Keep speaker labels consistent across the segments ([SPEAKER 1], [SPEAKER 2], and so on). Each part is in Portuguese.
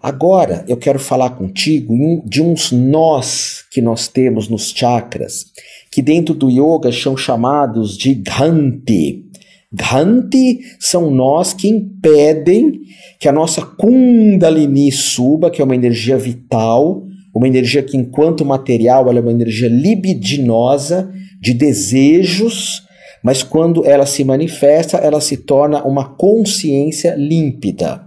[SPEAKER 1] Agora eu quero falar contigo de uns nós que nós temos nos chakras, que dentro do yoga são chamados de ghanti. Ghanti são nós que impedem que a nossa Kundalini suba, que é uma energia vital, uma energia que enquanto material ela é uma energia libidinosa, de desejos, mas quando ela se manifesta, ela se torna uma consciência límpida.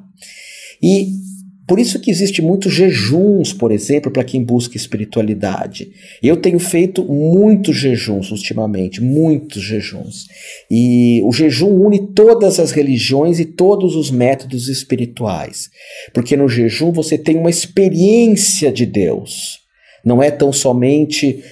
[SPEAKER 1] E por isso que existe muitos jejuns, por exemplo, para quem busca espiritualidade. Eu tenho feito muitos jejuns ultimamente, muitos jejuns. E o jejum une todas as religiões e todos os métodos espirituais. Porque no jejum você tem uma experiência de Deus. Não é tão somente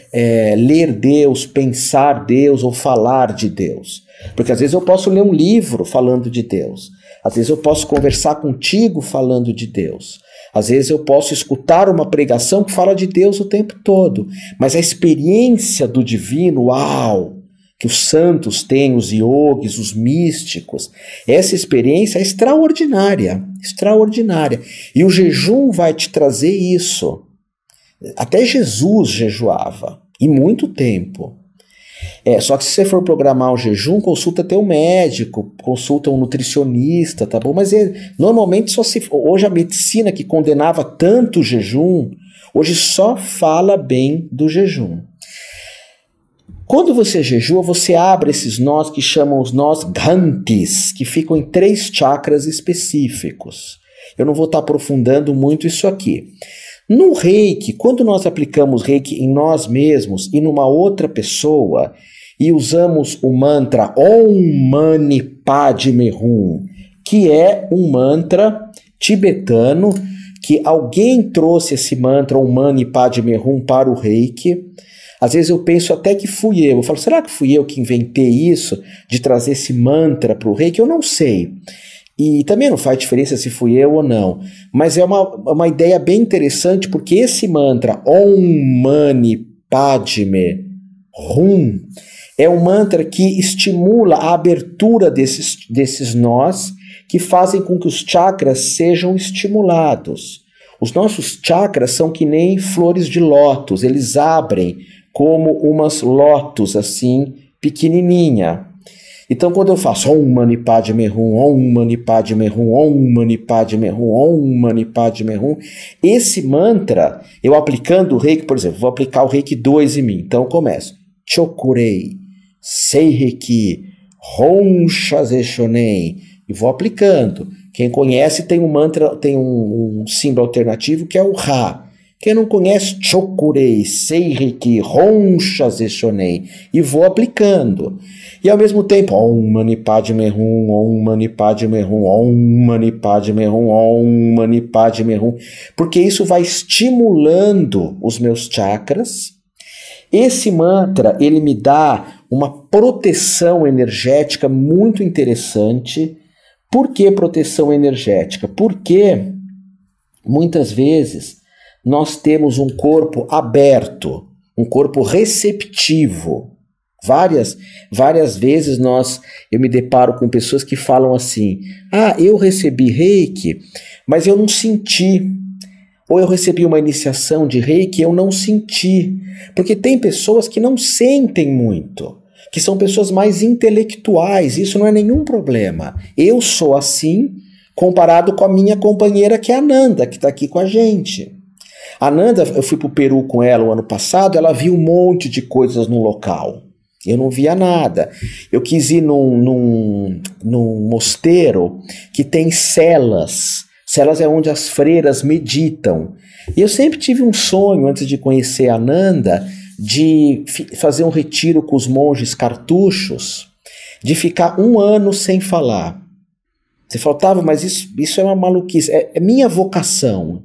[SPEAKER 1] ler Deus, pensar Deus ou falar de Deus. Porque às vezes eu posso ler um livro falando de Deus. Às vezes eu posso conversar contigo falando de Deus. Às vezes eu posso escutar uma pregação que fala de Deus o tempo todo. Mas a experiência do divino, uau, que os santos têm, os yogis, os místicos, essa experiência é extraordinária, extraordinária. E o jejum vai te trazer isso. Até Jesus jejuava, e muito tempo. Só que se você for programar um jejum, consulta teu médico, consulta um nutricionista, tá bom? Mas normalmente hoje a medicina que condenava tanto o jejum, hoje só fala bem do jejum. Quando você jejua, você abre esses nós que chamam os nós ghantis, que ficam em 3 chakras específicos. Eu não vou estar aprofundando muito isso aqui. No Reiki, quando nós aplicamos Reiki em nós mesmos e numa outra pessoa e usamos o mantra Om Mani Padme Hum, que é um mantra tibetano, que alguém trouxe esse mantra Om Mani Padme Hum para o Reiki. Às vezes eu penso até que fui eu. Eu falo, será que fui eu que inventei isso, de trazer esse mantra para o Reiki? Eu não sei. E também não faz diferença se fui eu ou não. Mas é uma ideia bem interessante, porque esse mantra, Om Mani Padme Hum, é um mantra que estimula a abertura desses nós, que fazem com que os chakras sejam estimulados. Os nossos chakras são que nem flores de lótus, eles abrem como umas lótus assim, pequenininha. Então, quando eu faço Om Mani Padme Hum, Om Mani Padme Hum, Om Mani Padme Hum, Om Mani Padme Hum, esse mantra, eu aplicando o Reiki, por exemplo, vou aplicar o Reiki 2 em mim. Então, eu começo. Chokurei, Seireki, Hon Shazeshonen, e vou aplicando. Quem conhece tem um mantra, tem um símbolo alternativo que é o Ra. Quem não conhece, Chokurei, Seireki, Hon Shazeshonen, e vou aplicando. E ao mesmo tempo, Om Mani Padme Hum, Om Mani Padme Hum, Om Mani Padme Hum, Om Mani Padme Hum, porque isso vai estimulando os meus chakras. Esse mantra, ele me dá uma proteção energética muito interessante. Por que proteção energética? Porque muitas vezes nós temos um corpo aberto, um corpo receptivo. Várias vezes eu me deparo com pessoas que falam assim, eu recebi Reiki, mas eu não senti. Ou eu recebi uma iniciação de Reiki e eu não senti. Porque tem pessoas que não sentem muito, que são pessoas mais intelectuais, isso não é nenhum problema. Eu sou assim, comparado com a minha companheira, que é a Nanda, que está aqui com a gente. A Nanda, eu fui para o Peru com ela o ano passado, ela viu um monte de coisas no local. Eu não via nada. Eu quis ir num mosteiro que tem celas. Celas é onde as freiras meditam. E eu sempre tive um sonho, antes de conhecer a Nanda, de fazer um retiro com os monges cartuchos, de ficar 1 ano sem falar. Você faltava, mas isso é uma maluquice. É minha vocação.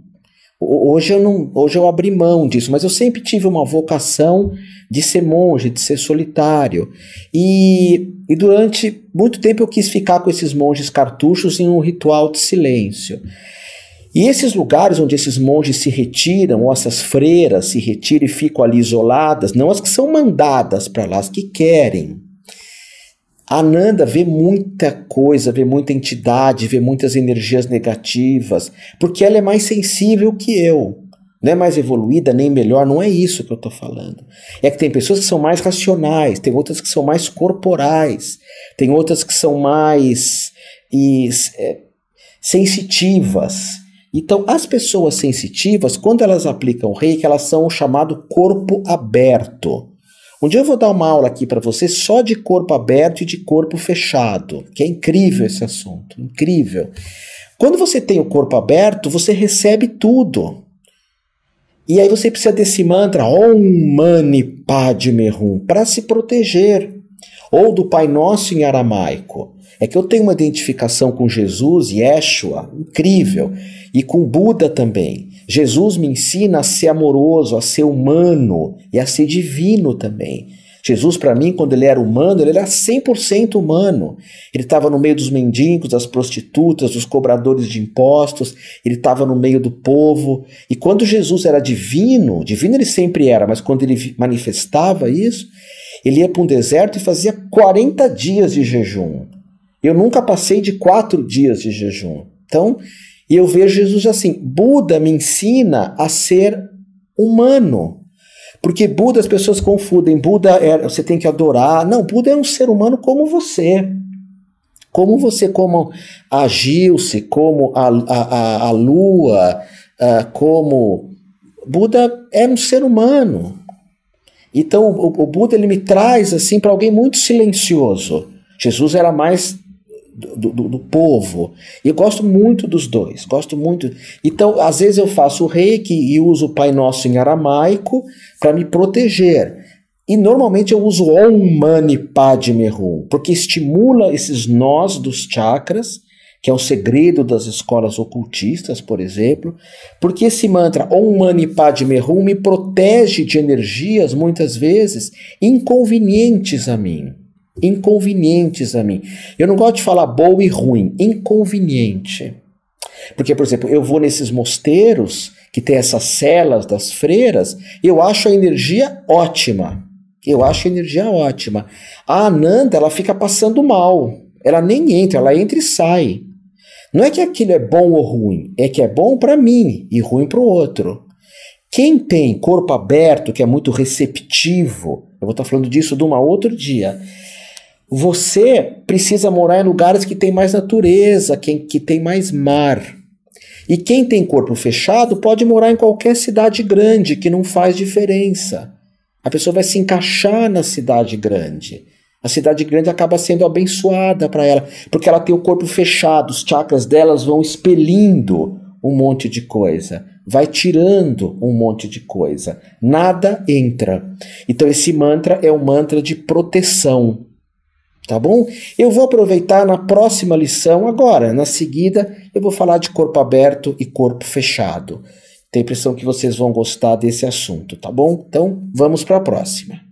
[SPEAKER 1] Hoje eu abri mão disso, mas eu sempre tive uma vocação de ser monge, de ser solitário. E durante muito tempo eu quis ficar com esses monges cartuchos em um ritual de silêncio. E esses lugares onde esses monges se retiram, ou essas freiras se retiram e ficam ali isoladas, não as que são mandadas para lá, as que querem. A Ananda vê muita coisa, vê muita entidade, vê muitas energias negativas, porque ela é mais sensível que eu. Não é mais evoluída, nem melhor, não é isso que eu estou falando. É que tem pessoas que são mais racionais, tem outras que são mais corporais, tem outras que são mais sensitivas. Então, as pessoas sensitivas, quando elas aplicam Reiki, elas são o chamado corpo aberto. Um dia eu vou dar uma aula aqui para você só de corpo aberto e de corpo fechado, que é incrível esse assunto, incrível. Quando você tem o corpo aberto, você recebe tudo. E aí você precisa desse mantra Om Mani Padme Hum para se proteger. Ou do Pai Nosso em aramaico. É que eu tenho uma identificação com Jesus, Yeshua, incrível. E com Buda também. Jesus me ensina a ser amoroso, a ser humano e a ser divino também. Jesus, para mim, quando ele era humano, ele era 100% humano. Ele estava no meio dos mendigos, das prostitutas, dos cobradores de impostos, ele estava no meio do povo. E quando Jesus era divino, divino ele sempre era, mas quando ele manifestava isso, ele ia para um deserto e fazia 40 dias de jejum. Eu nunca passei de 4 dias de jejum. Então, eu vejo Jesus assim, Buda me ensina a ser humano. Porque Buda, as pessoas confundem, Buda você tem que adorar. Não, Buda é um ser humano como você. Como você, como a Gilce, como a Lua, como... Buda é um ser humano. Então o Buda ele me traz assim para alguém muito silencioso. Jesus era mais do povo. E eu gosto muito dos dois, gosto muito. Então, às vezes eu faço o Reiki e uso o Pai Nosso em aramaico para me proteger. E normalmente eu uso Om Mani Padme Hum, porque estimula esses nós dos chakras, que é o segredo das escolas ocultistas, por exemplo, porque esse mantra Om Mani Padme Hum me protege de energias, muitas vezes, inconvenientes a mim. Inconvenientes a mim. Eu não gosto de falar bom e ruim, inconveniente. Porque, por exemplo, eu vou nesses mosteiros que tem essas celas das freiras, eu acho a energia ótima. Eu acho a energia ótima. A Ananda, ela fica passando mal. Ela nem entra, ela entra e sai. Não é que aquilo é bom ou ruim, é que é bom para mim e ruim para o outro. Quem tem corpo aberto, que é muito receptivo, eu vou estar falando disso de um outro dia, você precisa morar em lugares que tem mais natureza, que tem mais mar. E quem tem corpo fechado pode morar em qualquer cidade grande, que não faz diferença. A pessoa vai se encaixar na cidade grande. A cidade grande acaba sendo abençoada para ela, porque ela tem o corpo fechado, os chakras delas vão expelindo um monte de coisa, vai tirando um monte de coisa. Nada entra. Então esse mantra é um mantra de proteção. Tá bom? Eu vou aproveitar na próxima lição agora. Na seguida, eu vou falar de corpo aberto e corpo fechado. Tenho a impressão que vocês vão gostar desse assunto, tá bom? Então, vamos para a próxima.